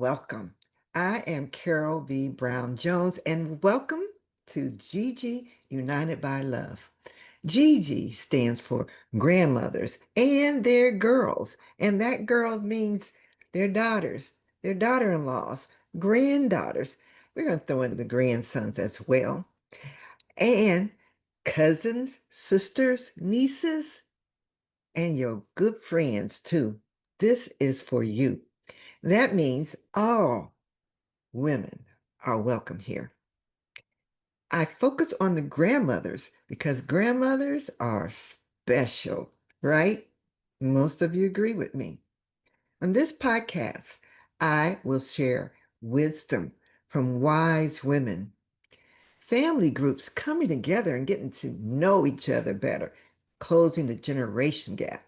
welcome. I am Carol V. Brown Jones, and welcome to Gigi United by Love. Gigi stands for grandmothers and their girls, and that girl means their daughters, their daughter in laws, granddaughters. We're going to throw in the grandsons as well, and cousins, sisters, nieces, and your good friends too. This is for you. That means all women are welcome here. I focus on the grandmothers because grandmothers are special, right? Most of you agree with me. On this podcast, I will share wisdom from wise women, family groups coming together and getting to know each other better, closing the generation gap.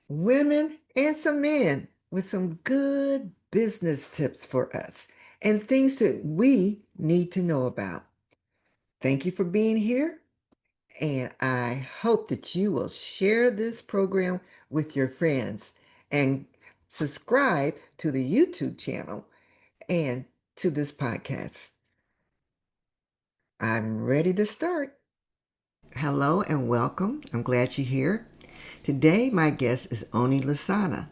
Women and some men with some good business tips for us and things that we need to know about. Thank you for being here, and I hope that you will share this program with your friends and subscribe to the YouTube channel and to this podcast. I'm ready to start. Hello and welcome. I'm glad you're here. Today, my guest is Oni Lasana.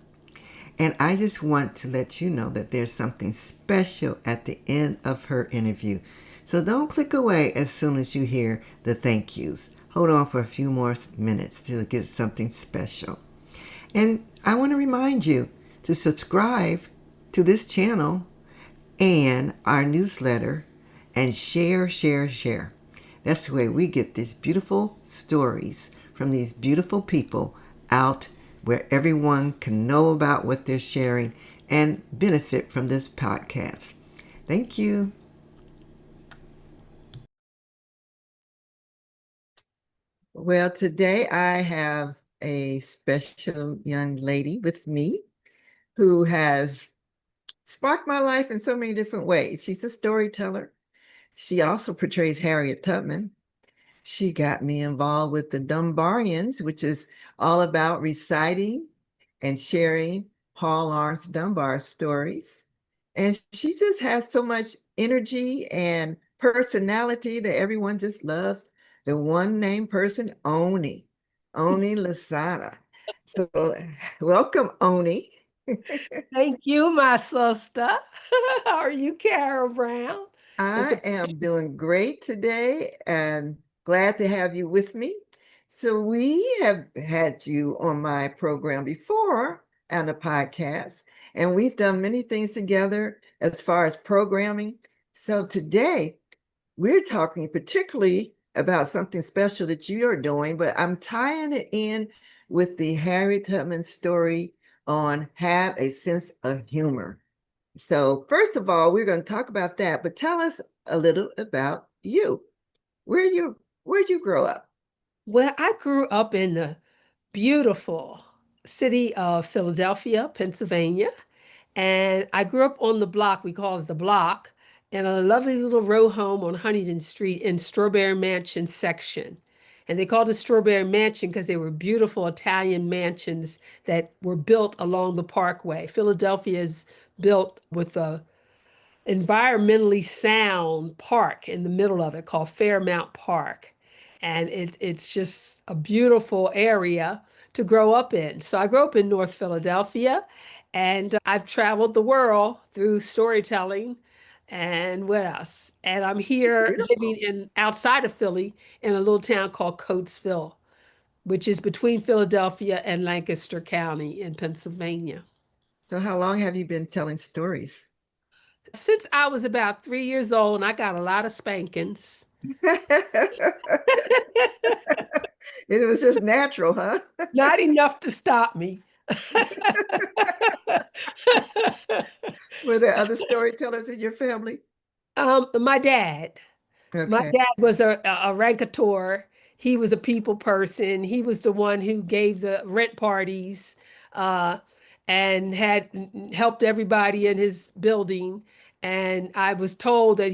And I just want to let you know that there's something special at the end of her interview. So don't click away as soon as you hear the thank yous. Hold on for a few more minutes to get something special. And I want to remind you to subscribe to this channel and our newsletter and share. That's the way we get these beautiful stories from these beautiful people out where everyone can know about what they're sharing and benefit from this podcast. Thank you. Well, today I have a special young lady with me who has sparked my life in so many different ways. She's a storyteller. She also portrays Harriet Tubman. She got me involved with the Dunbarians, which is all about reciting and sharing Paul Laurence Dunbar stories. And she just has so much energy and personality that everyone just loves. The one named person, Oni Lasana. So welcome, Oni. Thank you, my sister. How are you, Carol Brown? It's a I am doing great today and glad to have you with me. So, we have had you on my program before on a podcast, and we've done many things together as far as programming. So, today we're talking particularly about something special that you are doing, but I'm tying it in with the Harriet Tubman story on Have a Sense of Humor. So, first of all, we're going to talk about that, but tell us a little about you. Where'd you grow up? well, I grew up in the beautiful city of Philadelphia, Pennsylvania, and I grew up on the block, we call it the block, in a lovely little row home on Huntington Street in Strawberry Mansion section. And they called it Strawberry Mansion because they were beautiful Italian mansions that were built along the parkway. Philadelphia is built with a environmentally sound park in the middle of it called Fairmount Park. And it's just a beautiful area to grow up in. So I grew up in North Philadelphia and I've traveled the world through storytelling and what else? And I'm It's here living beautiful. in outside of Philly in a little town called Coatesville, which is between Philadelphia and Lancaster County in Pennsylvania. So, how long have you been telling stories? Since I was about 3 years old, and I got a lot of spankings. It was just natural, huh? Not enough to stop me. Were there other storytellers in your family? My dad. My Okay. dad was a raconteur. He was a people person. He was the one who gave the rent parties uh, and had helped everybody in his building. And I was told that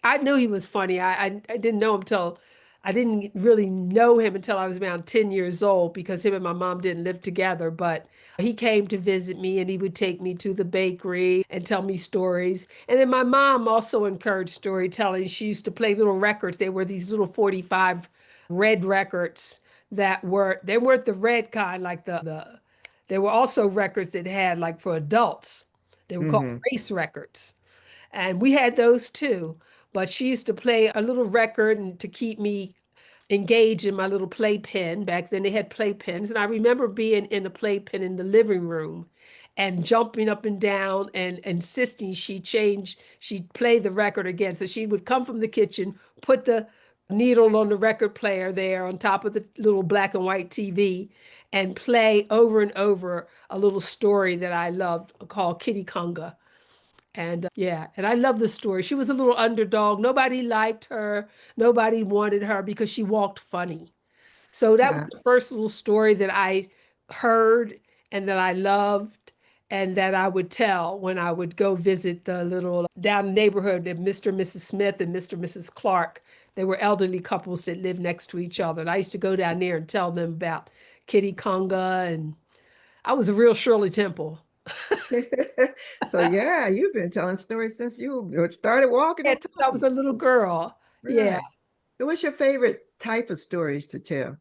I knew he was funny. I didn't know him till I didn't really know him until I was around 10 years old because him and my mom didn't live together. But he came to visit me and he would take me to the bakery and tell me stories. And then my mom also encouraged storytelling. She used to play little records. They were these little 45 red records that they weren't the red kind, like there were also records that had like for adults. They were called Hmm. race records. And we had those too. But she used to play a little record and to keep me engaged in my little playpen. Back then they had playpens. And I remember being in the playpen in the living room and jumping up and down and insisting she'd play the record again. So she would come from the kitchen, put the needle on the record player there on top of the little black and white TV and play over and over a little story that I loved called Kitty Conga. And yeah, and I love the story. She was a little underdog. Nobody liked her. Nobody wanted her because she walked funny. So that was Yeah. the first little story that I heard and that I loved and that I would tell when I would go visit the little down the neighborhood of Mr. and Mrs. Smith and Mr. and Mrs. Clark. They were elderly couples that lived next to each other. And I used to go down there and tell them about Kitty Conga. And I was a real Shirley Temple. So yeah, you've been telling stories since you started walking And and since I was talking. a little girl. Yeah. Right. So what's your favorite type of stories to tell?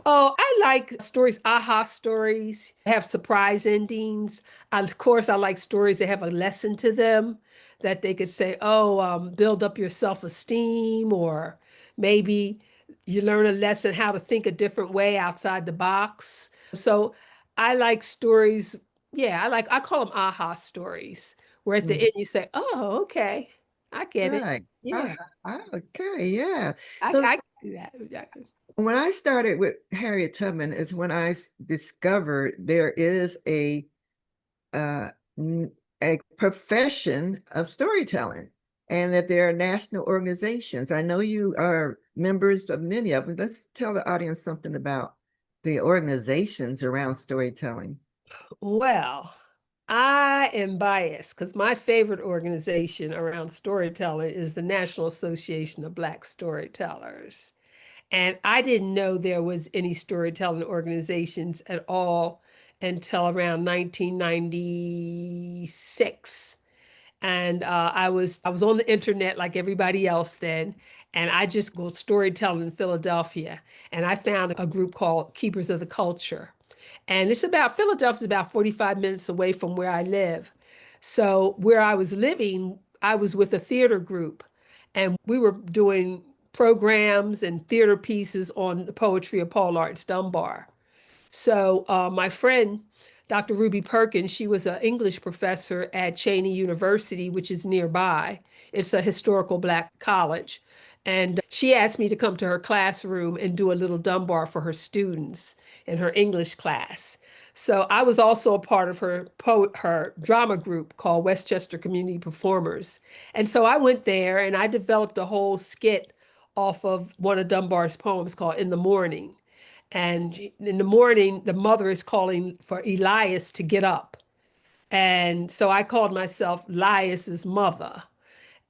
Oh, I like stories, aha stories, have surprise endings. Of course, I like stories that have a lesson to them that they could say, oh, build up your self-esteem, or maybe you learn a lesson how to think a different way outside the box. So I like stories. Yeah, I call them aha stories, where at the Mhm. end you say, oh, okay, I get it. Right. Yeah, Okay, yeah. I, So I can do that. Yeah. when I started with Harriet Tubman is when I discovered there is uh, n- a profession of storytelling and that there are national organizations. I know you are members of many of them. Let's tell the audience something about the organizations around storytelling. Well, I am biased because my favorite organization around storytelling is the National Association of Black Storytellers. And I didn't know there was any storytelling organizations at all until around 1996. And I was on the internet like everybody else then, and I just go storytelling in Philadelphia, and I found a group called Keepers of the Culture. And it's about Philadelphia's about 45 minutes away from where I live. So where I was living, I was with a theater group, and we were doing programs and theater pieces on the poetry of Paul Laurence Dunbar. So my friend, Dr. Ruby Perkins, she was an English professor at Cheney University, which is nearby. It's a historical Black college. And she asked me to come to her classroom and do a little Dunbar for her students in her English class. So I was also a part of her drama group called Westchester Community Performers. And so I went there and I developed a whole skit off of one of Dunbar's poems called In the Morning. And in the morning, the mother is calling for Elias to get up. And so I called myself Elias's mother.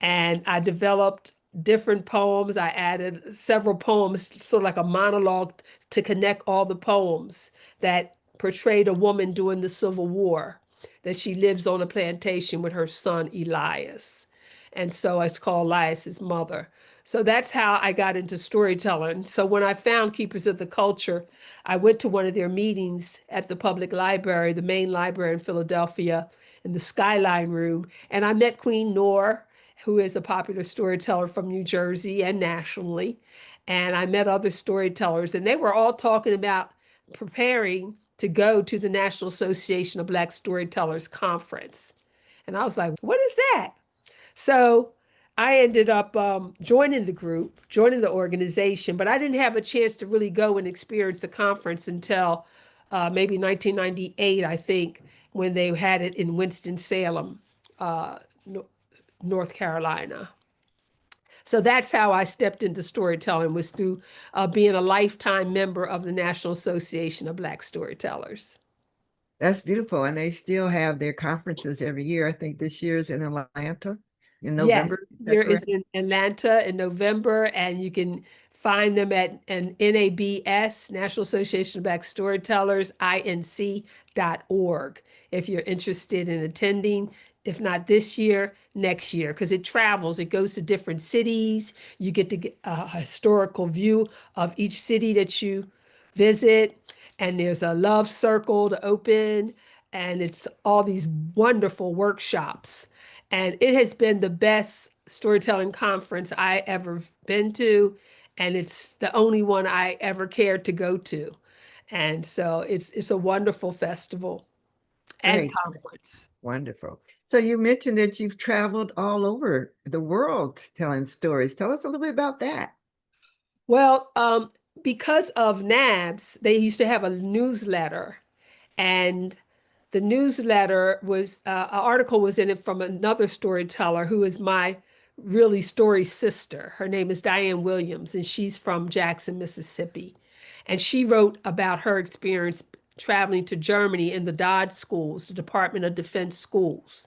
And I developed different poems. I added several poems, sort of like a monologue to connect all the poems that portrayed a woman during the Civil War, that she lives on a plantation with her son Elias. And so it's called Elias's mother. So that's how I got into storytelling. So when I found Keepers of the Culture, I went to one of their meetings at the public library, the main library in Philadelphia, in the Skyline Room, and I met Queen Noor, who is a popular storyteller from New Jersey and nationally. And I met other storytellers, and they were all talking about preparing to go to the National Association of Black Storytellers Conference. And I was like, what is that? So I ended up joining the group, joining the organization, but I didn't have a chance to really go and experience the conference until maybe 1998, I think, when they had it in Winston-Salem, uh, North Carolina. So that's how I stepped into storytelling, was through being a lifetime member of the National Association of Black Storytellers. That's beautiful. And they still have their conferences every year. I think this year is in Atlanta in Yeah, November. Is that year is correct? in Atlanta in November, and you can find them at an NABS, National Association of Black Storytellers, inc.org, if you're interested in attending. If not this year, next year, because it travels, it goes to different cities. You get to get a historical view of each city that you visit, and there's a love circle to open, and it's all these wonderful workshops. And it has been the best storytelling conference I ever been to, and it's the only one I ever cared to go to. And so it's a wonderful festival and Great. conference. Wonderful. So you mentioned that you've traveled all over the world telling stories. Tell us a little bit about that. Well, because of NABS, they used to have a newsletter, and the newsletter was an article was in it from another storyteller who is my really story sister. Her name is Diane Williams, and she's from Jackson, Mississippi. And she wrote about her experience traveling to Germany in the DoD schools, the Department of Defense schools.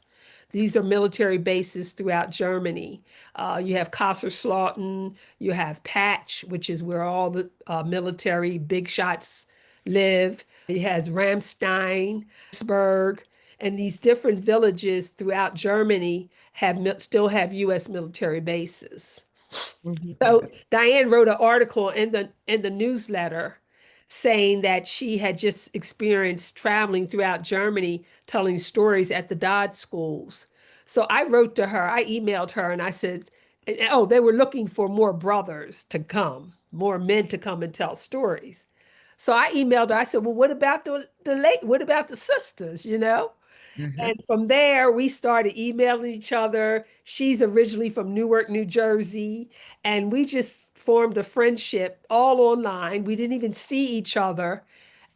These are military bases throughout Germany. You have Kaiserslautern, you have Patch, which is where all the military big shots live. It has Ramstein, Pittsburgh, and these different villages throughout Germany still have U.S. military bases. Mhm. So Diane wrote an article in the newsletter saying that she had just experienced traveling throughout Germany telling stories at the Dodd schools. So I wrote to her, I emailed her and I said, oh, they were looking for more brothers to come, more men to come and tell stories. So I emailed her. I said, "Well, what about the late? What about the sisters? You know?" Uh-huh. And from there, we started emailing each other. She's originally from Newark, New Jersey, and we just formed a friendship all online. We didn't even see each other,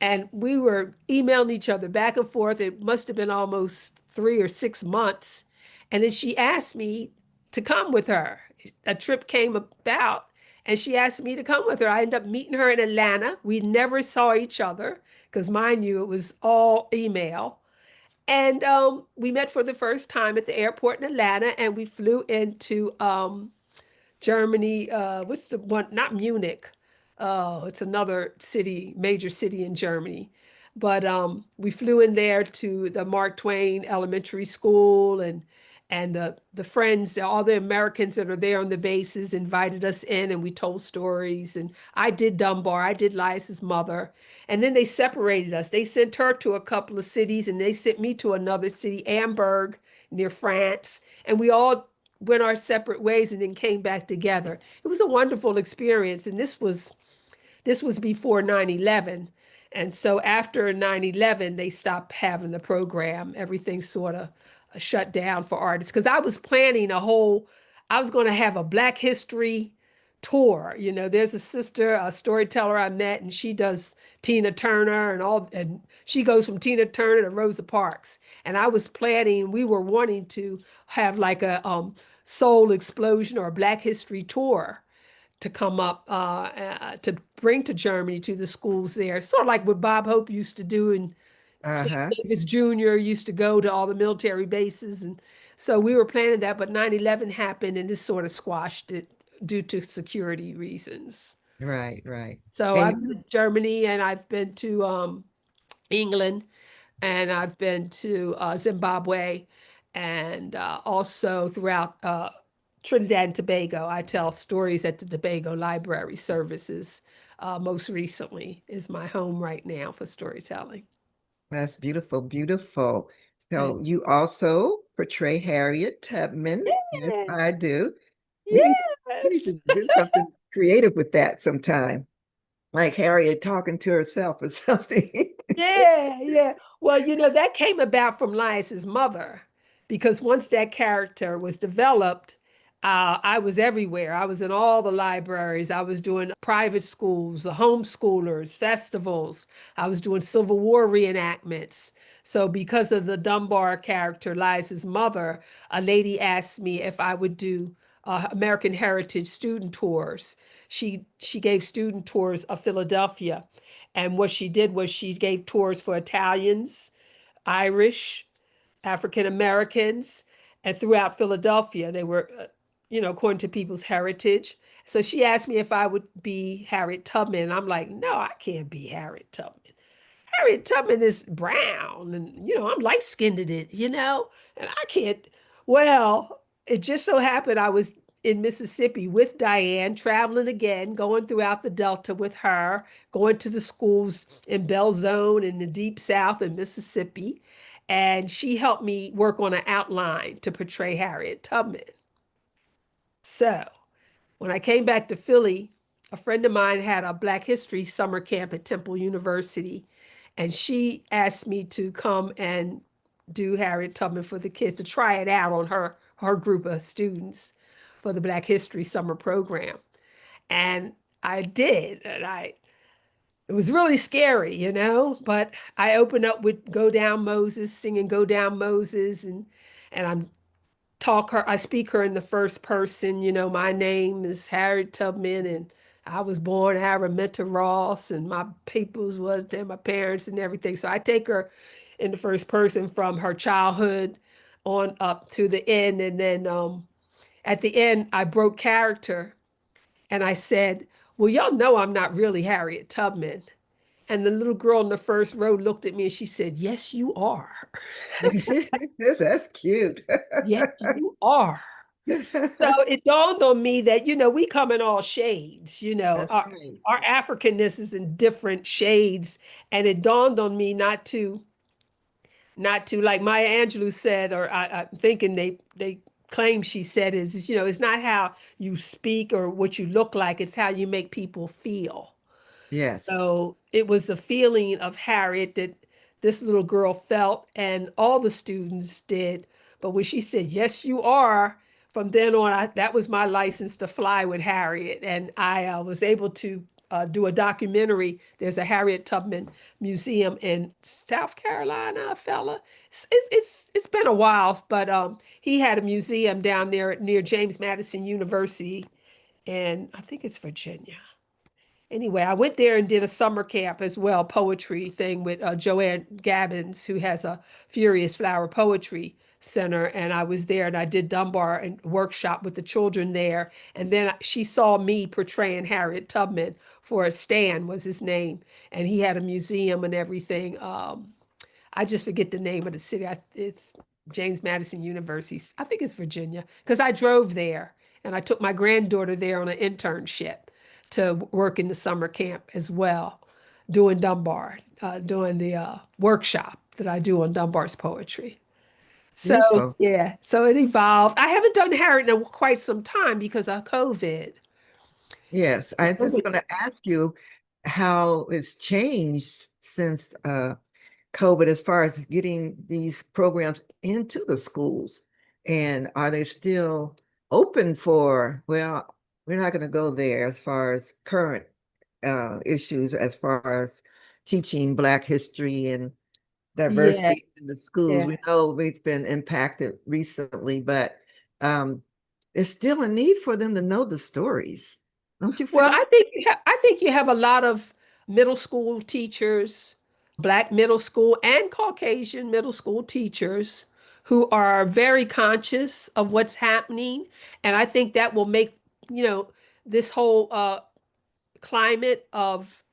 and we were emailing each other back and forth. It must have been almost 3 or 6 months. And then she asked me to come with her. A trip came about, and she asked me to come with her. I ended up meeting her in Atlanta. We never saw each other because, mind you, it was all email. And we met for the first time at the airport in Atlanta, and we flew into Germany. What's the one? Not Munich. Oh, it's another city, major city in Germany. But we flew in there to the Mark Twain Elementary School, and the friends, all the Americans that are there on the bases, invited us in, and we told stories. And I did Dunbar, I did Liza's mother, and then they separated us. They sent her to a couple of cities, and they sent me to another city, Amberg, near France, and we all went our separate ways and then came back together. It was a wonderful experience. And this was before 9/11. And so after 9/11, they stopped having the program. Everything sort of shut down for artists. Because I was planning I was going to have a Black History tour. You know, there's a sister, a storyteller I met, and she does Tina Turner and she goes from Tina Turner to Rosa Parks. And I was planning, we were wanting to have like a soul explosion or a Black History tour to come up to bring to Germany to the schools there, sort of like what Bob Hope used to do, and Sammy Uh-huh. Davis Jr. used to go to all the military bases. And so we were planning that, but 9/11 happened and this sort of squashed it due to security reasons. Right, right. So And I've been to Germany, and I've been to England, and I've been to Zimbabwe, and also throughout Trinidad and Tobago. I tell stories at the Tobago Library Services. Most recently is my home right now for storytelling. that's beautiful, beautiful. And So you also portray Harriet Tubman. Yes, yes, I do. We need we need yes. to do something creative with that sometime, like Harriet talking to herself or something. Yeah, yeah. Well, that came about from Liza's mother, because once that character was developed, I was everywhere. I was in all the libraries. I was doing private schools, the homeschoolers, festivals. I was doing Civil War reenactments. So, because of the Dunbar character, Liza's mother, a lady asked me if I would do American Heritage student tours. She gave student tours of Philadelphia. And what she did was she gave tours for Italians, Irish, African Americans, and throughout Philadelphia. They were, according to people's heritage. So she asked me if I would be Harriet Tubman. And I'm like, no, I can't be Harriet Tubman. Harriet Tubman is brown, and I'm light skinned in it, and I can't. Well, it just so happened I was in Mississippi with Diane, traveling again, going throughout the Delta with her, going to the schools in Belzone in the deep South in Mississippi. And she helped me work on an outline to portray Harriet Tubman. So when I came back to Philly, a friend of mine had a Black History summer camp at Temple University, and she asked me to come and do Harriet Tubman for the kids to try it out on her group of students for the Black History summer program. And I did, and I it was really scary, but I opened up with Go Down Moses, singing Go Down Moses, and I speak her in the first person. My name is Harriet Tubman, and I was born Araminta Ross, and my peoples was and my parents and everything. So I take her in the first person from her childhood on up to the end. And then at the end, I broke character and I said, well, y'all know I'm not really Harriet Tubman. And the little girl in the first row looked at me and she said, yes, you are. That's cute. Yes, you are. So it dawned on me that, we come in all shades, That's right. our Africanness is in different shades. And it dawned on me not to, like Maya Angelou said, or I'm thinking they claim she said is, it's not how you speak or what you look like, it's how you make people feel. Yes. So it was the feeling of Harriet that this little girl felt, and all the students did. But when she said, yes, you are, from then on, that was my license to fly with Harriet. And I was able to do a documentary. There's a Harriet Tubman Museum in South Carolina, fella. It's been a while, but he had a museum down there near James Madison University, and I think it's Virginia. Anyway, I went there and did a summer camp as well, poetry thing with Joanne Gabbins, who has a Furious Flower Poetry Center. And I was there and I did Dunbar and workshop with the children there. And then she saw me portraying Harriet Tubman for Stan was his name. And he had a museum and everything. I just forget the name of the city. It's James Madison University. I think it's Virginia, because I drove there and I took my granddaughter there on an internship to work in the summer camp as well, doing Dunbar, doing the workshop that I do on Dunbar's poetry. So Beautiful. yeah, so it evolved. I haven't done Harriet in quite some time because of COVID. Yes. I just going to ask you how it's changed since COVID as far as getting these programs into the schools. And are they still open for, well, we're not going to go there as far as current issues, as far as teaching Black history and Yeah, diversity in the schools. yeah. We know we've been impacted recently, but um, there's still a need for them to know the stories. Don't you Well, feel? I think you have a lot of middle school teachers, Black middle school and Caucasian middle school teachers who are very conscious of what's happening. And I think that will make, you know, this whole climate of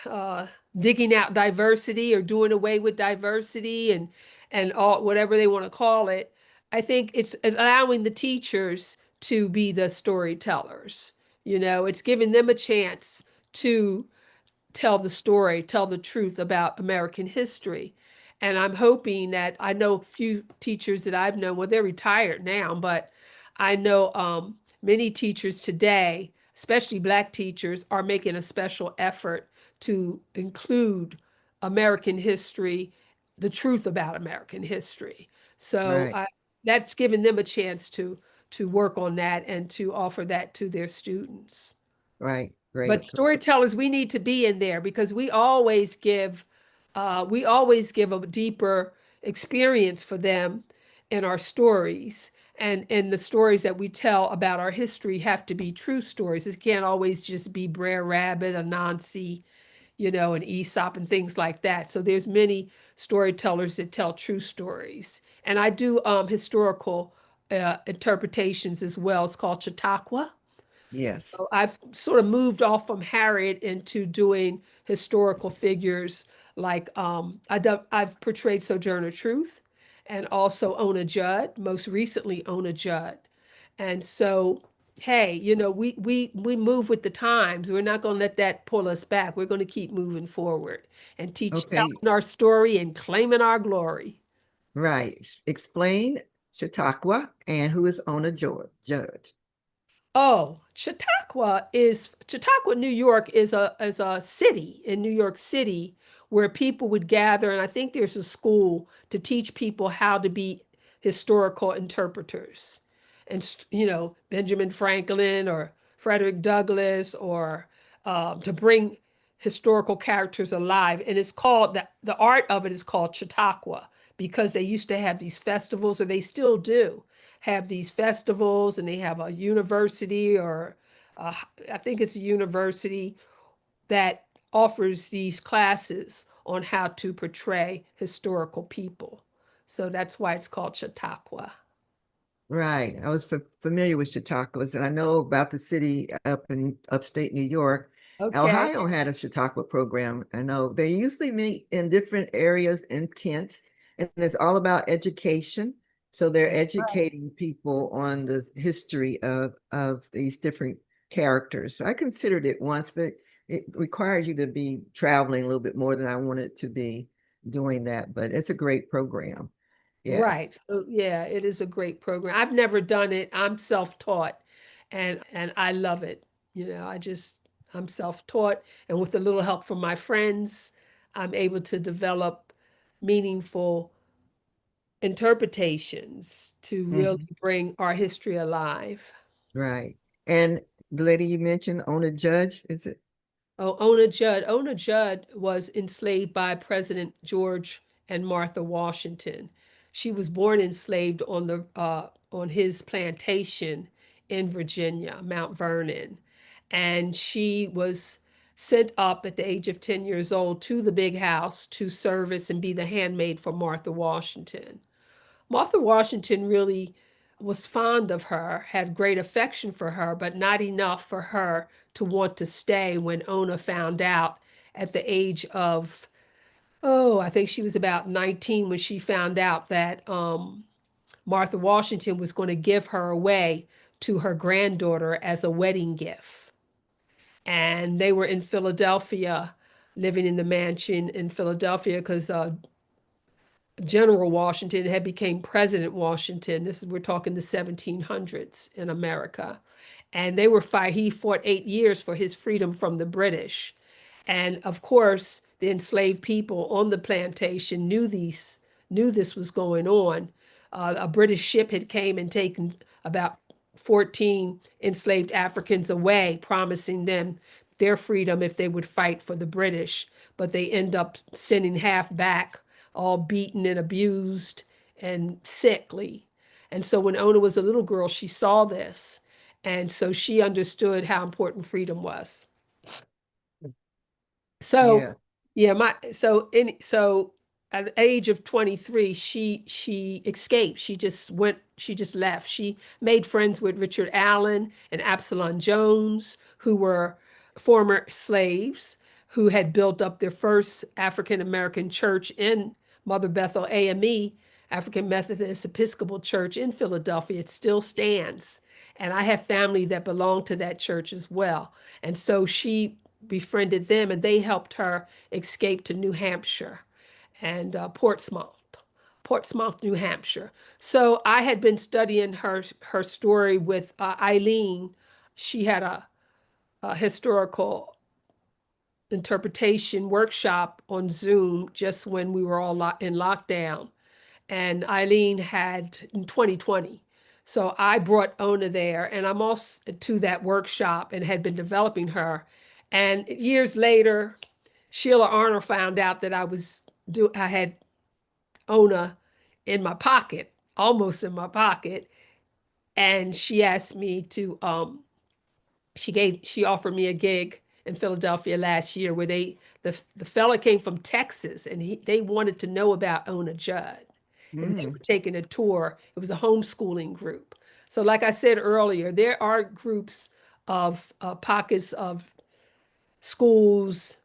uh, digging out diversity or doing away with diversity and all whatever they want to call it. I think it's allowing the teachers to be the storytellers. It's giving them a chance to tell the story, tell the truth about American history. And I'm hoping that I know a few teachers that I've known, well, they're retired now, but I know many teachers today, especially Black teachers, are making a special effort to include American history, the truth about American history. So Right, that's given them a chance to work on that and to offer that to their students. right, great. But storytellers, we need to be in there because we always give a deeper experience for them in our stories. And the stories that we tell about our history have to be true stories. It can't always just be Brer Rabbit, Anansi, and Aesop and things like that. So there's many storytellers that tell true stories. And I do historical interpretations as well. It's called Chautauqua, Yes. So I've sort of moved off from Harriet into doing historical figures like I've portrayed Sojourner Truth and also Ona Judd, most recently Ona Judd. And so, hey, we move with the times. We're not going to let that pull us back. We're going to keep moving forward and Okay. telling our story and claiming our glory. Right. Explain Chautauqua and who is Ona George Judge. Oh, Chautauqua, New York is a city in New York City where people would gather, and I think there's a school to teach people how to be historical interpreters. And Benjamin Franklin or Frederick Douglass or to bring historical characters alive. And it's called the art of it is called Chautauqua because they used to have these festivals, or they still do have these festivals, and they have a university or uh, I think it's a university that offers these classes on how to portray historical people. So that's why it's called Chautauqua. Right. I was familiar with Chautauquas, and I know about the city up in upstate New York. Okay. Ohio had a Chautauqua program. I know they usually meet in different areas in tents, and it's all about education. So they're That's right. educating people on the history of these different characters. I considered it once, but it requires you to be traveling a little bit more than I wanted to be doing that. But it's a great program. Yes. Right. So yeah, it is a great program. I've never done it. I'm self-taught and I love it. I'm self-taught and with a little help from my friends, I'm able to develop meaningful interpretations to really Mhm. bring our history alive. Right. And the lady you mentioned, Ona Judge, is it? Oh, Ona Judd. Ona Judd was enslaved by President George and Martha Washington. She was born enslaved on his plantation in Virginia, Mount Vernon, and she was sent up at the age of 10 years old to the big house to service and be the handmaid for Martha Washington. Martha Washington really was fond of her, had great affection for her, but not enough for her to want to stay when Ona found out at the age of, oh, I think she was about 19 when she found out that Martha Washington was going to give her away to her granddaughter as a wedding gift. And they were in Philadelphia, living in the mansion in Philadelphia because General Washington had became President Washington. This is we're talking the 1700s in America. And he fought 8 years for his freedom from the British. And of course, the enslaved people on the plantation knew this was going on. A British ship had came and taken about 14 enslaved Africans away, promising them their freedom if they would fight for the British. But they end up sending half back, all beaten and abused and sickly. And so when Ona was a little girl, she saw this. And so she understood how important freedom was. So Yeah. yeah, so at the age of 23, she escaped. She just left. She made friends with Richard Allen and Absalom Jones, who were former slaves who had built up their first African American church in Mother Bethel AME, African Methodist Episcopal Church in Philadelphia. It still stands. And I have family that belong to that church as well. And so she befriended them, and they helped her escape to New Hampshire and Portsmouth, New Hampshire. So I had been studying her story with Eileen. She had a historical interpretation workshop on Zoom just when we were all in lockdown, and Eileen had in 2020. So I brought Ona there, and I'm also to that workshop and had been developing her. And years later, Sheila Arnold found out that I had Ona in my pocket, almost in my pocket, and she asked me to she offered me a gig in Philadelphia last year where the fella came from Texas and they wanted to know about Ona Judd and they Mm. were taking a tour. It was a homeschooling group. So like I said earlier, there are groups of pockets of schools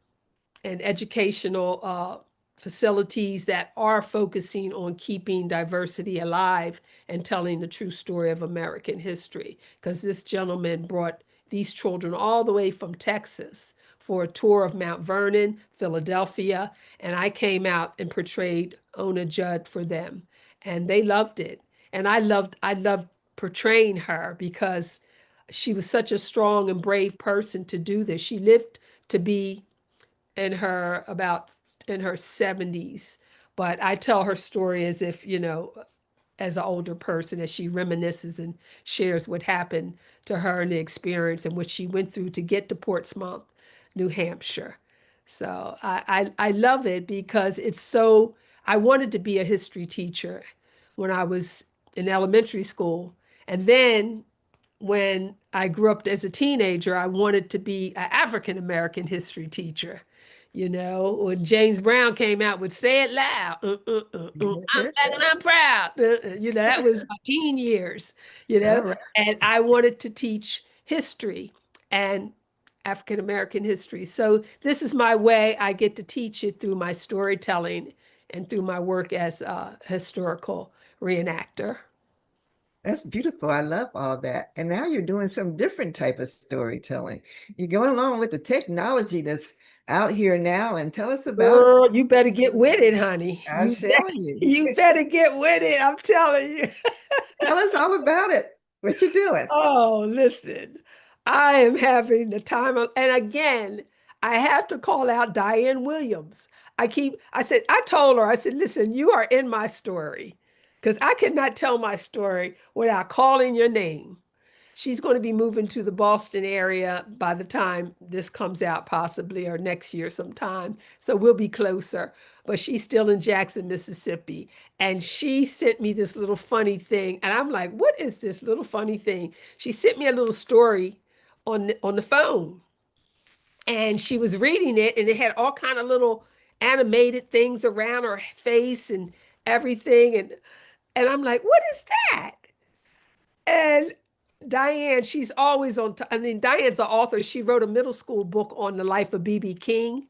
and educational facilities that are focusing on keeping diversity alive and telling the true story of American history. Because this gentleman brought these children all the way from Texas for a tour of Mount Vernon, Philadelphia, and I came out and portrayed Ona Judd for them, and they loved it. And I loved portraying her because she was such a strong and brave person to do this. She lived to be in her about in her 70s, but I tell her story as if, as an older person, as she reminisces and shares what happened to her and the experience and what she went through to get to Portsmouth, New Hampshire. So I love it because it's so. I wanted to be a history teacher when I was in elementary school, and then when I grew up as a teenager, I wanted to be an African American history teacher. When James Brown came out with "Say It Loud," I'm black and I'm proud. That was my teen years. You All know, right. and I wanted to teach history and African American history. So this is my way. I get to teach it through my storytelling and through my work as a historical reenactor. That's beautiful. I love all that. And now you're doing some different type of storytelling. You're going along with the technology that's out here now. And tell us about Girl, you better get with it, honey. I'm telling you. You better get with it. I'm telling you. Tell us all about it. What you doing? Oh, listen, I am having the time of, and again, I have to call out Diane Williams. I told her, I said, listen, you are in my story because I cannot tell my story without calling your name. She's going to be moving to the Boston area by the time this comes out, possibly, or next year sometime. So we'll be closer. But she's still in Jackson, Mississippi. And she sent me this little funny thing. And I'm like, what is this little funny thing? She sent me a little story on the phone. And she was reading it, and it had all kind of little animated things around her face and everything. And I'm like, what is that? And Diane, she's always on. I mean, Diane's an author. She wrote a middle school book on the life of B.B. King.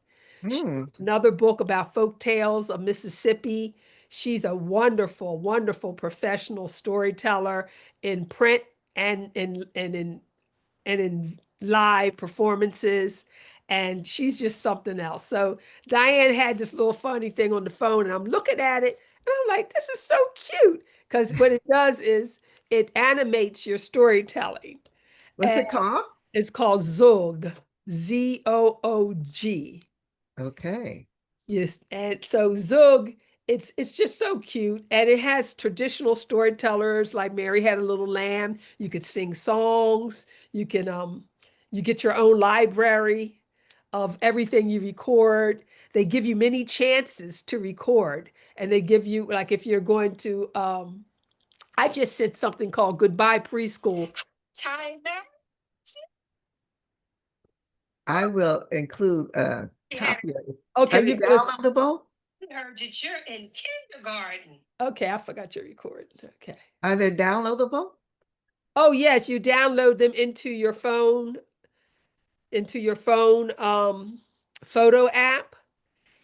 She Hmm. wrote another book about folk tales of Mississippi. She's a wonderful, wonderful professional storyteller in print and in live performances. And she's just something else. So Diane had this little funny thing on the phone, and I'm looking at it, and I'm like, this is so cute. Because what it does is it animates your storytelling. What's And it called? it's called Zoog, Zoog. Okay. Yes, and so Zug, it's just so cute, and it has traditional storytellers like Mary Had a Little Lamb. You could sing songs. You get your own library of everything you record. They give you many chances to record, and they give you like if you're going to I just said something called Goodbye Preschool. Time. I will include a copy of it. Okay, Are they you've heard downloadable? that you're in kindergarten. Okay, I forgot your record. Okay. Are they downloadable? Oh, yes, you download them into your phone photo app,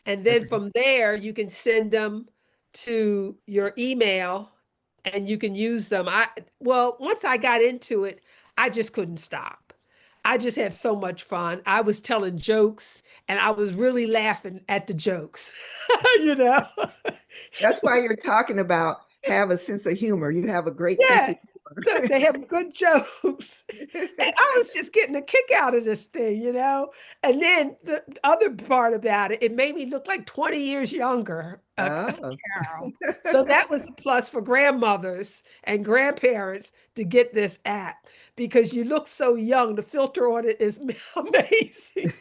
and then Okay. from there you can send them to your email and you can use them. Well, once I got into it, I just couldn't stop. I just had so much fun. I was telling jokes and I was really laughing at the jokes, you know? That's why you're talking about have a sense of humor. You have a great sense Yeah. of So they have good jokes. And I humor. was just getting a kick out of this thing, you know? And then the other part about it, it made me look like 20 years younger, Oh. Carol. So that was a plus for grandmothers and grandparents to get this app because you look so young. The filter on it is amazing.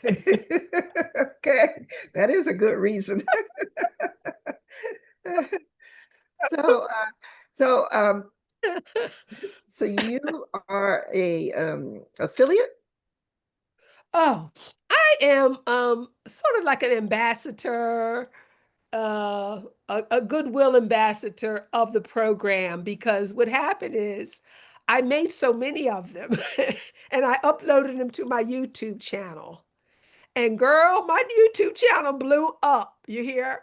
Okay, that is a good reason. So, so you are a affiliate? Oh, I am sort of like an ambassador, a goodwill ambassador of the program because what happened is I made so many of them and I uploaded them to my YouTube channel. And girl, my YouTube channel blew up. You hear?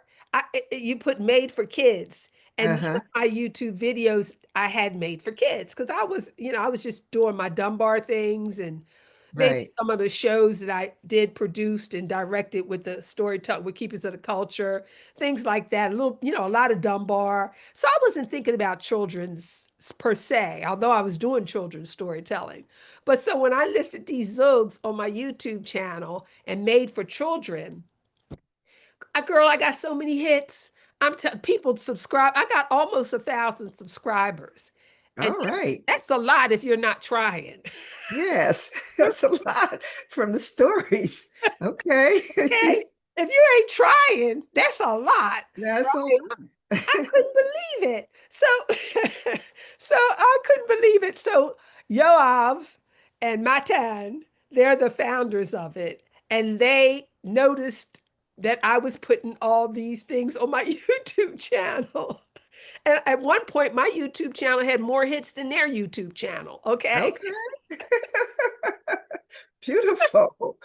You put made for kids. And one of Uh-huh. my YouTube videos I had made for kids because I was just doing my Dunbar things and maybe Right. some of the shows that I did produced and directed with the storytelling with Keepers of the Culture, things like that. A little, a lot of Dunbar. So I wasn't thinking about children's per se, although I was doing children's storytelling. But so when I listed these Zoogs on my YouTube channel and made for children, girl, I got so many hits. People subscribe. I got almost 1,000 subscribers, and All right. that's a lot if you're not trying. Yes, that's a lot from the stories. Okay. Okay, if you ain't trying, that's a lot. That's a lot. I couldn't believe it. So, so I couldn't believe it. So Yoav and Matan, they're the founders of it, and they noticed that I was putting all these things on my YouTube channel. And at one point, my YouTube channel had more hits than their YouTube channel. Okay. Okay. Beautiful.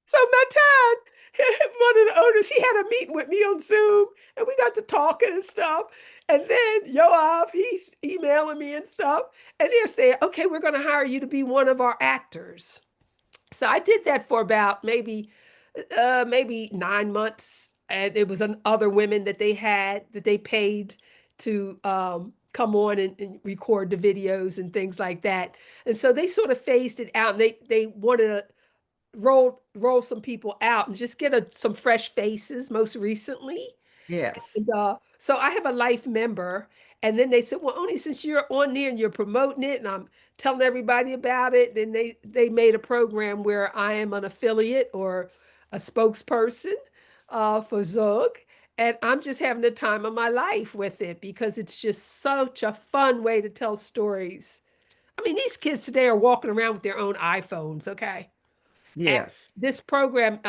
So Matan, one of the owners, he had a meeting with me on Zoom and we got to talking and stuff. And then Yoav, he's emailing me and stuff. And they're saying, okay, we're going to hire you to be one of our actors. So I did that for about maybe 9 months. And it was other women that they had that they paid to come on and record the videos and things like that. And so they sort of phased it out and they wanted to roll some people out and just get some fresh faces most recently. Yes. And so I have a life member, and then they said, "Well, only since you're on there and you're promoting it, and I'm telling everybody about it." Then they made a program where I am an affiliate or a spokesperson for Zug, and I'm just having the time of my life with it because it's just such a fun way to tell stories. I mean, these kids today are walking around with their own iPhones, okay? And Yes. this program,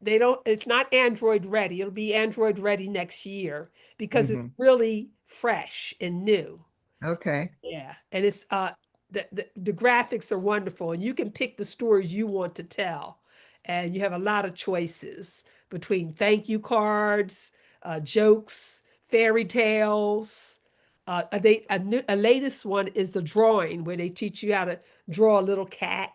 they don't, it's not Android ready. It'll be Android ready next year because it's Hmm. really fresh and new. Okay. Yeah. And it's the graphics are wonderful and you can pick the stories you want to tell. And you have a lot of choices between thank you cards, jokes, fairy tales. A latest one is the drawing where they teach you how to draw a little cat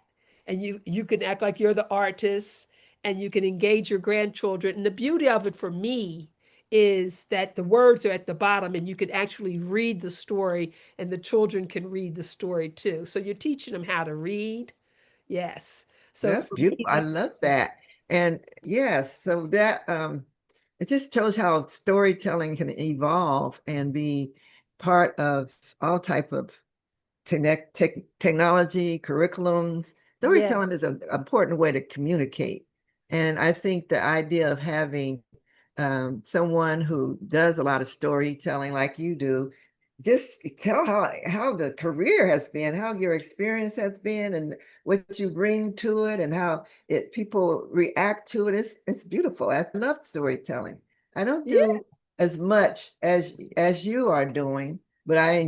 and you can act like you're the artist and you can engage your grandchildren. And the beauty of it for me is that the words are at the bottom and you can actually read the story and the children can read the story too. So you're teaching them how to read. Yes. So That's for beautiful. me, I that, love that. And yes, so that it just shows how storytelling can evolve and be part of all type of technology, curriculums. yeah, Storytelling is an important way to communicate. And I think the idea of having someone who does a lot of storytelling like you do, just tell how the career has been, how your experience has been, and what you bring to it, and how it people react to it. It's beautiful. I love storytelling. I don't yeah, do as much as you are doing, but I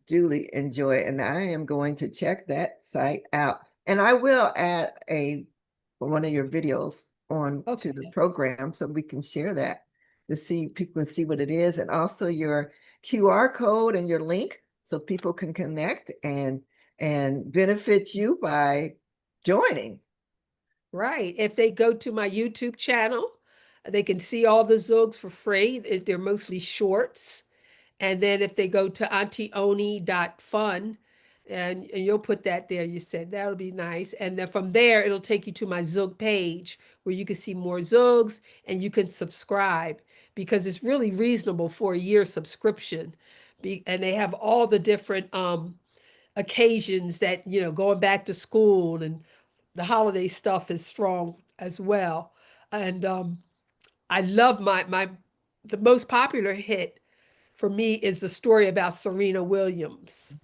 duly enjoy it, and I am going to check that site out. And I will add a one of your videos on to the okay. program so we can share that to see people can see what it is, and also your QR code and your link so people can connect and benefit you by joining. Right. If they go to my YouTube channel, they can see all the Zogs for free. They're mostly shorts. And then if they go to auntie.oni.fun, and you'll put that there, you said that'll be nice. And then from there, it'll take you to my Zug page where you can see more Zugs and you can subscribe because it's really reasonable for a year subscription. And they have all the different occasions that, going back to school and the holiday stuff is strong as well. And I love the most popular hit for me is the story about Serena Williams.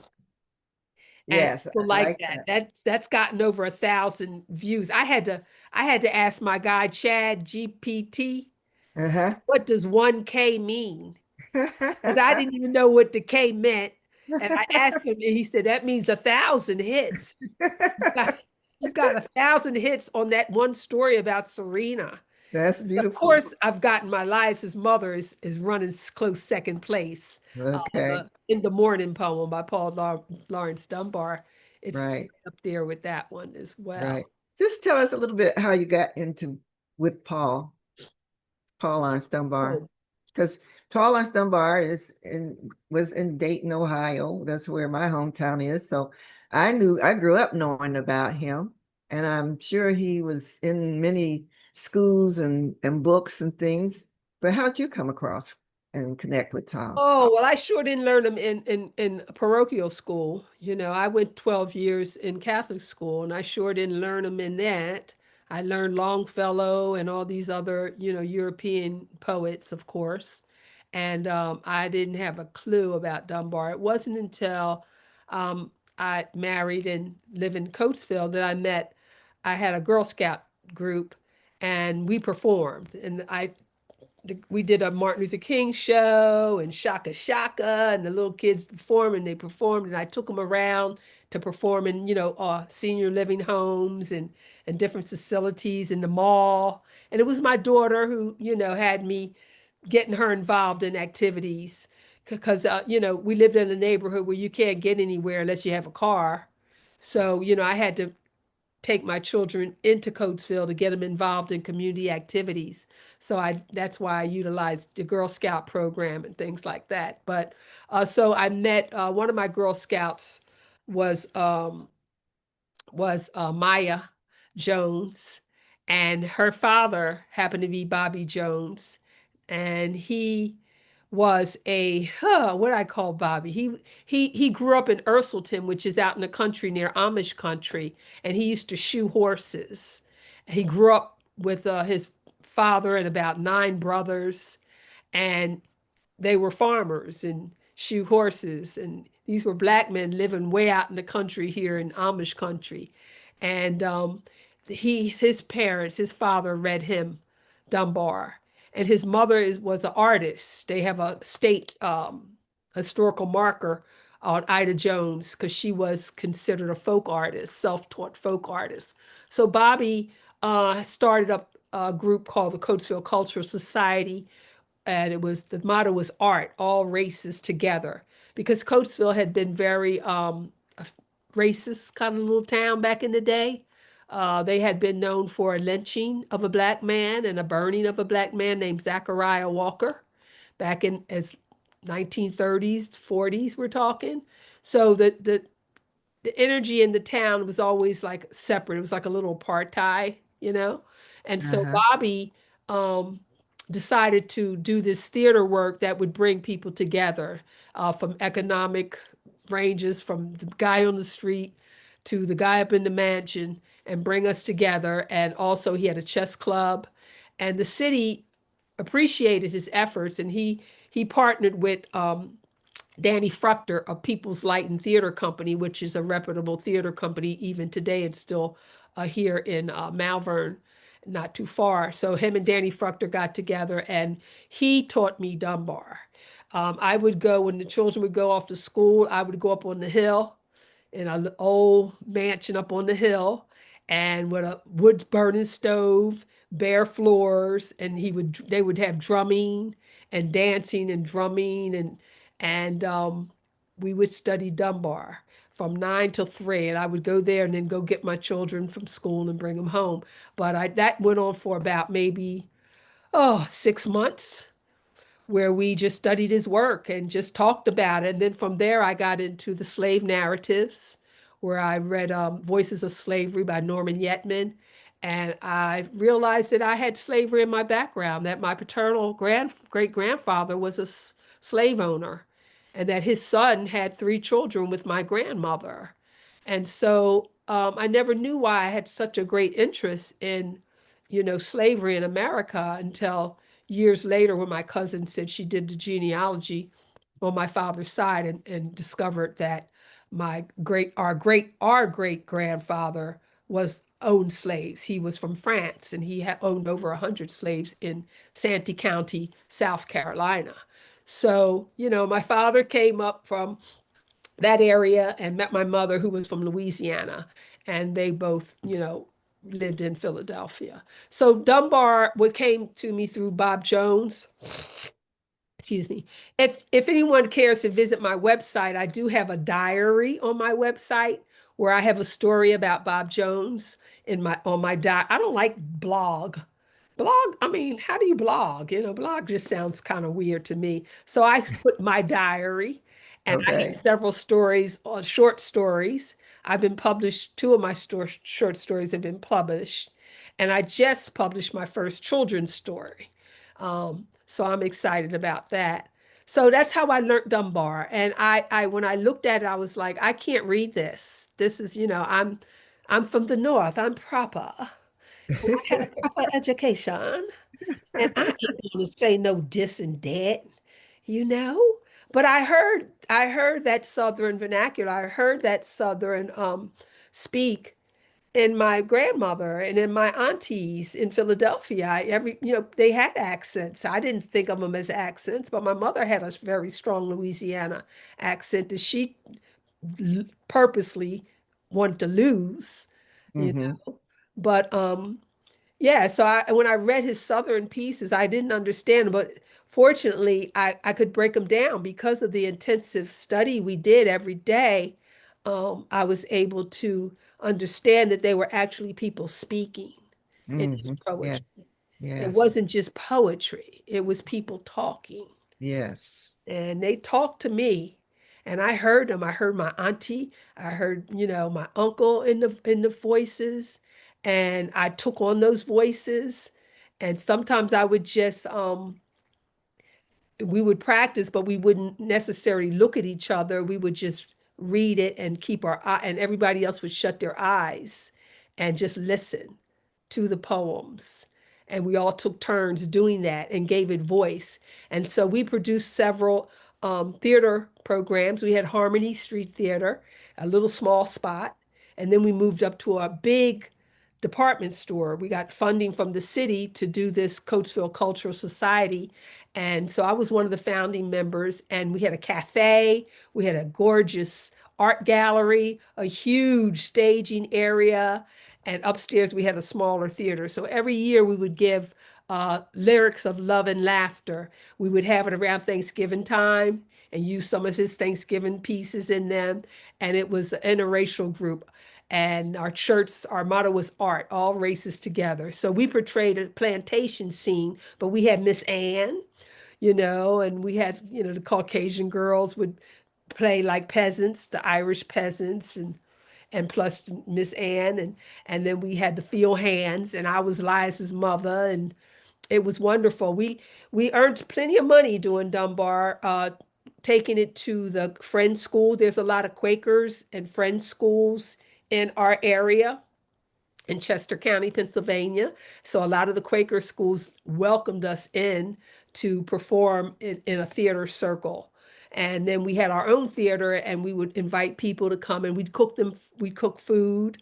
And Yes, people I like like that. that. That's gotten over 1,000 views. I had to ask my guy Chad GPT, Uh-huh. what does 1K mean? Because I didn't even know what the K meant. And I asked him, and he said, that means 1,000 hits. You've got, you've got 1,000 hits on that one story about Serena. That's Of beautiful. course, I've gotten my lies. His mother is running close second place. Okay. The In the Morning poem by Lawrence Dunbar. It's Right. up there with that one as Right. well. Just tell us a little bit how you got into with Paul Laurence Dunbar. Oh, Because Paul Laurence Dunbar was in Dayton, Ohio. That's where my hometown is. So I grew up knowing about him. And I'm sure he was in many schools and books and things. But how'd you come across and connect with Tom? Oh, well, I sure didn't learn them in parochial school. I went 12 years in Catholic school, and I sure didn't learn them in that. I learned Longfellow and all these other, European poets, of course. And I didn't have a clue about Dunbar. It wasn't until um, I married and live in Coatesville that I had a Girl Scout group, and we performed. And we did a Martin Luther King show and Shaka Shaka, and the little kids performed, and they performed, and I took them around to perform in, senior living homes and different facilities in the mall. And it was my daughter who, had me getting her involved in activities because, we lived in a neighborhood where you can't get anywhere unless you have a car. So, I had to take my children into Coatesville to get them involved in community activities. So that's why I utilized the Girl Scout program and things like that. But so I met one of my Girl Scouts was um, was Maya Jones, and her father happened to be Bobby Jones, and he was what I call Bobby. He grew up in Ursulton, which is out in the country near Amish country, and he used to shoe horses. He grew up with his father and about nine brothers, and they were farmers and shoe horses, and these were black men living way out in the country here in Amish country. And his parents, his father read him Dunbar, and his mother was an artist. They have a state historical marker on Ida Jones because she was considered a folk artist, self-taught folk artist. So Bobby started up a group called the Coatesville Cultural Society, and the motto was art, all races together, because Coatesville had been very a racist kind of little town back in the day. They had been known for a lynching of a black man and a burning of a black man named Zachariah Walker back in as 1930s, 40s we're talking. So the energy in the town was always like separate. It was like a little apartheid. And so Uh-huh. Bobby um, decided to do this theater work that would bring people together from economic ranges, from the guy on the street to the guy up in the mansion, and bring us together. And also, he had a chess club, and the city appreciated his efforts, and he partnered with Danny Fruchter of People's Light and Theater Company, which is a reputable theater company. Even today, it's still here in Malvern, not too far. So him and Danny Fruchter got together, and he taught me Dunbar. I would go when the children would go off to school. I would go up on the hill in an old mansion up on the hill, and with a wood burning stove, bare floors, and they would have drumming and dancing and drumming, and we would study Dunbar from 9 till 3, and I would go there and then go get my children from school and bring them home. But that went on for about maybe 6 months, where we just studied his work and just talked about it. And then from there, I got into the slave narratives, where I read Voices of Slavery by Norman Yetman. And I realized that I had slavery in my background, that my paternal great grandfather was a slave owner, and that his son had 3 children with my grandmother. And so I never knew why I had such a great interest in, slavery in America until years later when my cousin said she did the genealogy on my father's side, and discovered that our great grandfather was owned slaves. He was from France, and he had owned over 100 slaves in Santee County, South Carolina. So, my father came up from that area and met my mother, who was from Louisiana, and they both, lived in Philadelphia. So Dunbar, what came to me through Bob Jones. Excuse me. If anyone cares to visit my website, I do have a diary on my website where I have a story about Bob Jones in my on my di I don't like blog. Blog, I mean, how do you blog? Blog just sounds kind of weird to me. So I put my diary, and I Okay. have several stories, short stories. I've been published, two of my short stories have been published, and I just published my first children's story. So I'm excited about that. So that's how I learned Dunbar. And when I looked at it, I was like, I can't read this. This is, I'm from the North. I'm proper. And I had a proper education. And I ain't gonna say no this and that, you know? But I heard that Southern vernacular. I heard that Southern speak in my grandmother and in my aunties in Philadelphia. They had accents. I didn't think of them as accents, but my mother had a very strong Louisiana accent that she purposely wanted to lose, you Hmm. know. But yeah, so when I read his Southern pieces, I didn't understand, but fortunately, I could break them down because of the intensive study we did every day. I was able to understand that they were actually people speaking in his Yeah. poetry. It Yes. wasn't just poetry, it was people talking. Yes. And they talked to me, and I heard them. I heard my auntie, I heard, my uncle in the voices, and I took on those voices. And sometimes I would just we would practice, but we wouldn't necessarily look at each other. We would just read it and keep our eye, and everybody else would shut their eyes and just listen to the poems. And we all took turns doing that and gave it voice. And so we produced several theater programs. We had Harmony Street Theater, a little small spot. And then we moved up to a big department store. We got funding from the city to do this Coatesville Cultural Society. And so I was one of the founding members, and we had a cafe, we had a gorgeous art gallery, a huge staging area, and upstairs we had a smaller theater. So every year we would give lyrics of love and laughter. We would have it around Thanksgiving time and use some of his Thanksgiving pieces in them. And it was an interracial group. And our motto was art, all races together. So we portrayed a plantation scene, but we had Miss Anne, and we had, the Caucasian girls would play like peasants, the Irish peasants, and plus Miss Anne, and then we had the field hands, and I was Liza's mother, and it was wonderful. We earned plenty of money doing Dunbar, taking it to the Friends School. There's a lot of Quakers and Friends schools in our area in Chester County, Pennsylvania. So a lot of the Quaker schools welcomed us in to perform in a theater circle. And then we had our own theater, and we would invite people to come, and we'd cook food.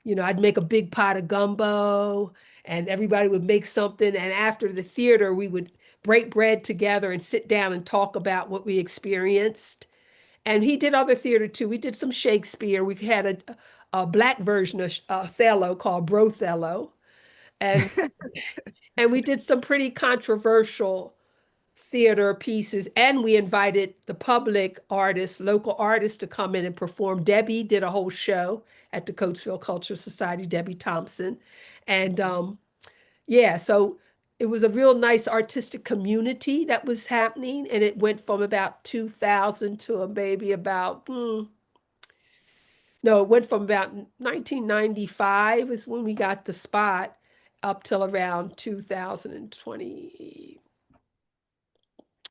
I'd make a big pot of gumbo, and everybody would make something. And after the theater, we would break bread together and sit down and talk about what we experienced. And he did other theater too. We did some Shakespeare. We had a black version of Othello called Brothello, and and we did some pretty controversial theater pieces. And we invited the public artists, local artists, to come in and perform. Debbie did a whole show at the Coatesville Culture Society, Debbie Thompson, and yeah, so it was a real nice artistic community that was happening, and it went from about 2000 to maybe about no, it went from about 1995 is when we got the spot up till around 2020,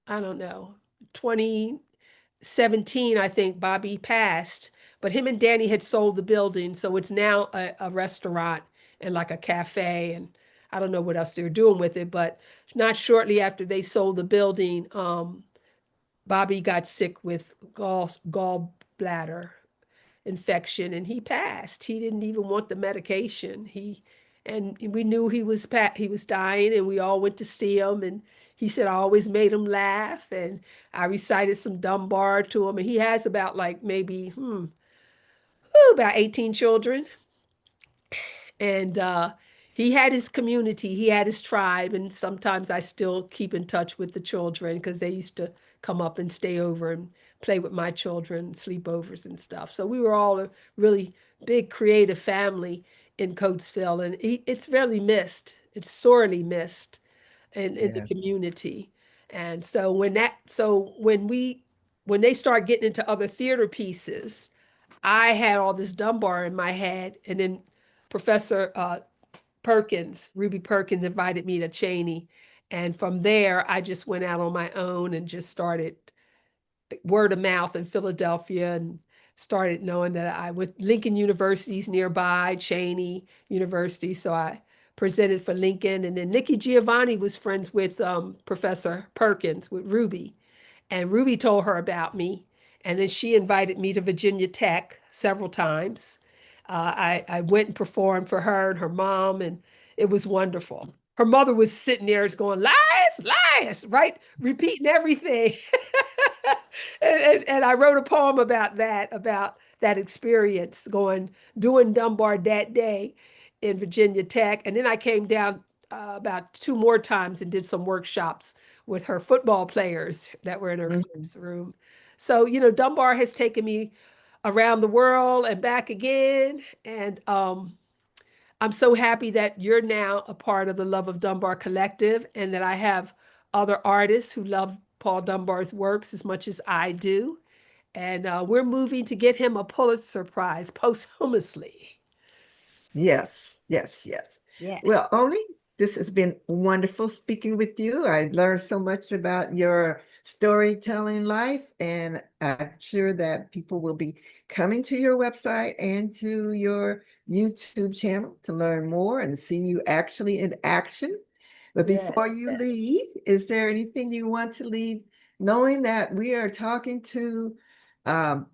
I don't know, 2017, I think Bobby passed, but him and Danny had sold the building, so it's now a restaurant and like a cafe, and I don't know what else they're doing with it, but not shortly after they sold the building, Bobby got sick with gallbladder infection, and he passed. He didn't even want the medication. And we knew he was dying, and we all went to see him, and he said I always made him laugh, and I recited some Dunbar to him. And he has about like maybe about 18 children. And he had his community, he had his tribe, and sometimes I still keep in touch with the children because they used to come up and stay over and play with my children, sleepovers and stuff. So we were all a really big creative family in Coatesville, and it's really missed. It's sorely missed in the Yeah. community. And so when they start getting into other theater pieces, I had all this Dunbar in my head, and then Professor Perkins, Ruby Perkins, invited me to Cheney. And from there, I just went out on my own and just started word of mouth in Philadelphia and started knowing that I with Lincoln University's nearby, Cheney University. So I presented for Lincoln. And then Nikki Giovanni was friends with Professor Perkins, with Ruby. And Ruby told her about me. And then she invited me to Virginia Tech several times. I went and performed for her and her mom, and it was wonderful. Her mother was sitting there going, Lias, Lias, right? Repeating everything. And I wrote a poem about that experience doing Dunbar that day in Virginia Tech. And then I came down about two more times and did some workshops with her football players that were in her Mhm. classroom. So, Dunbar has taken me around the world and back again. And I'm so happy that you're now a part of the Love of Dunbar Collective and that I have other artists who love Paul Dunbar's works as much as I do. And we're moving to get him a Pulitzer Prize posthumously. Yes, yes, yes. Yes. Well, Oni, this has been wonderful speaking with you. I learned so much about your storytelling life, and I'm sure that people will be coming to your website and to your YouTube channel to learn more and see you actually in action. But before Yes. you leave, is there anything you want to leave knowing that we are talking to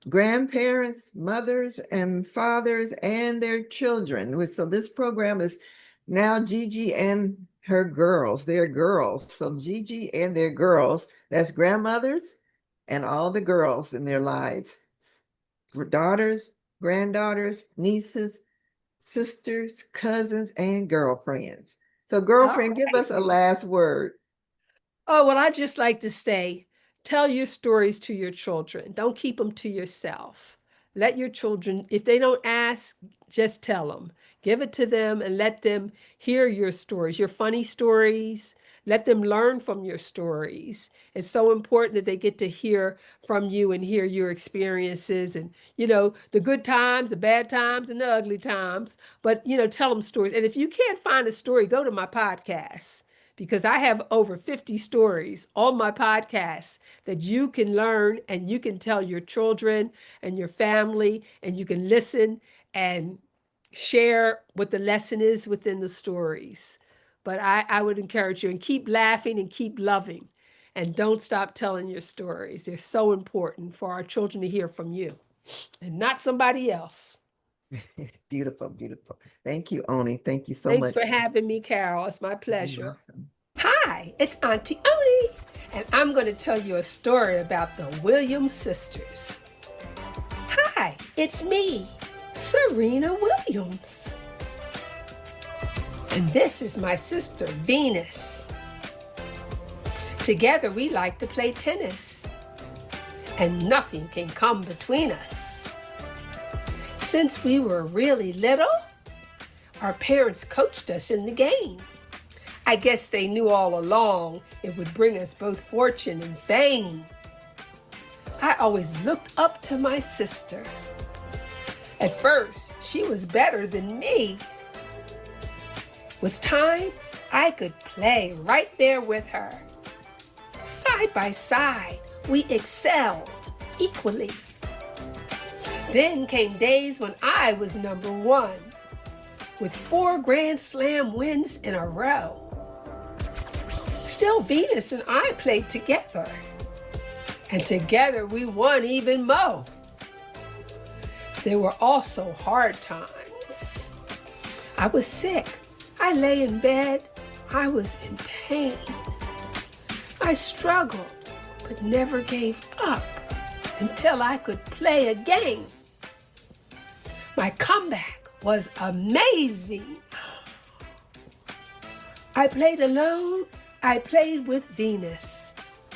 grandparents, mothers, and fathers, and their children? So this program is now Gigi and her girls, their girls. So Gigi and their girls, that's grandmothers and all the girls in their lives, daughters, granddaughters, nieces, sisters, cousins, and girlfriends. So, All girlfriend, give right. us a last word. Oh, well, I just like to say, tell your stories to your children. Don't keep them to yourself. Let your children, if they don't ask, just tell them. Give it to them and let them hear your stories, your funny stories. Let them learn from your stories. It's so important that they get to hear from you and hear your experiences and, the good times, the bad times, and the ugly times. But, tell them stories. And if you can't find a story, go to my podcast because I have over 50 stories on my podcast that you can learn and you can tell your children and your family, and you can listen and share what the lesson is within the stories. But I would encourage you and keep laughing and keep loving and don't stop telling your stories. They're so important for our children to hear from you and not somebody else. Beautiful, beautiful. Thank you, Oni. Thank you so Thanks much. for having me, Carol. It's my You're pleasure. welcome. Hi, it's Auntie Oni, and I'm going to tell you a story about the Williams sisters. Hi, it's me, Serena Williams. And this is my sister, Venus. Together, we like to play tennis, and nothing can come between us. Since we were really little, our parents coached us in the game. I guess they knew all along it would bring us both fortune and fame. I always looked up to my sister. At first, she was better than me. With time, I could play right there with her. Side by side, we excelled equally. Then came days when I was number one, with 4 Grand Slam wins in a row. Still, Venus and I played together, and together we won even more. There were also hard times. I was sick. I lay in bed. I was in pain. I struggled, but never gave up until I could play a game. My comeback was amazing. I played alone. I played with Venus.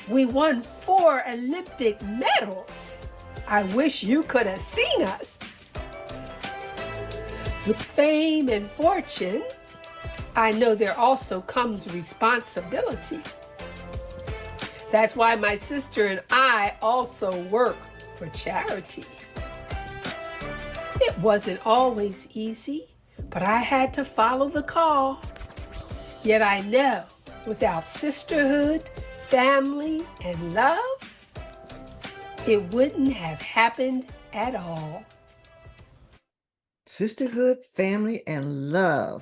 We won 4 Olympic medals. I wish you could have seen us. With fame and fortune, I know there also comes responsibility. That's why my sister and I also work for charity. It wasn't always easy, but I had to follow the call. Yet I know without sisterhood, family, and love, it wouldn't have happened at all. Sisterhood, family, and love.